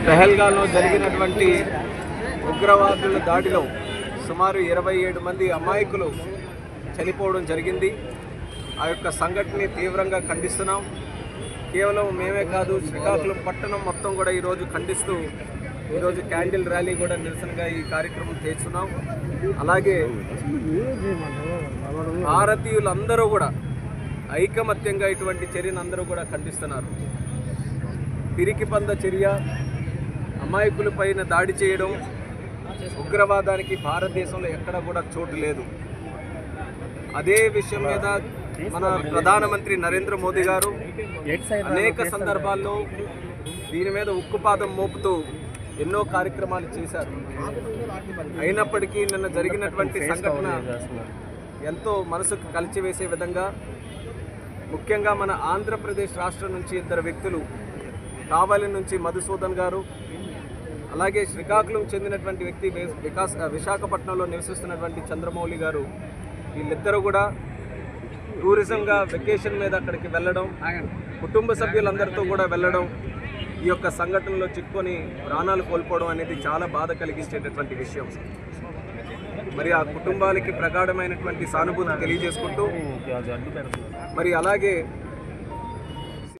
పెహల్గాంలో జరిగినటువంటి ఉగ్రవాదుల దాడిలో సుమారు 27 మంది అమాయకులు చనిపోవడం జరిగింది. ఆ యొక్క సంఘటనని తీవ్రంగా ఖండిస్తున్నాం. కేవలం మేమే కాదు, శ్రీకాకుళం పట్టణం మొత్తం కూడా ఈరోజు ఖండిస్తూ ఈరోజు క్యాండిల్ ర్యాలీ కూడా నిరసనగా ఈ కార్యక్రమం చేస్తున్నాం. అలాగే భారతీయులందరూ కూడా ఐకమత్యంగా ఇటువంటి చర్యను అందరూ కూడా ఖండిస్తున్నారు. పిరికిపంద చర్య, అమాయకులపైన దాడి చేయడం, ఉగ్రవాదానికి భారతదేశంలో ఎక్కడ కూడా చోటు లేదు. అదే విషయం మీద మన ప్రధానమంత్రి నరేంద్ర మోదీ గారు అనేక సందర్భాల్లో దీని మీద ఉక్కుపాదం మోపుతూ ఎన్నో కార్యక్రమాలు చేశారు. అయినప్పటికీ నిన్న జరిగినటువంటి సంఘటన ఎంతో మనసుకు కలిచివేసే విధంగా, ముఖ్యంగా మన ఆంధ్రప్రదేశ్ రాష్ట్రం నుంచి 2 వ్యక్తులు, కావలి నుంచి మధుసూదన్ గారు, అలాగే శ్రీకాకుళం చెందినటువంటి వ్యక్తి విశాఖపట్నంలో నివసిస్తున్నటువంటి చంద్రమౌళి గారు, వీళ్ళిద్దరూ కూడా టూరిజంగా వెకేషన్ మీద అక్కడికి వెళ్ళడం, కుటుంబ సభ్యులందరితో కూడా వెళ్ళడం, ఈ యొక్క సంఘటనలో చిక్కుకొని ప్రాణాలు కోల్పోవడం అనేది చాలా బాధ కలిగించేటటువంటి విషయం. మరి ఆ కుటుంబాలకి ప్రగాఢమైనటువంటి సానుభూతి తెలియజేసుకుంటూ, మరి అలాగే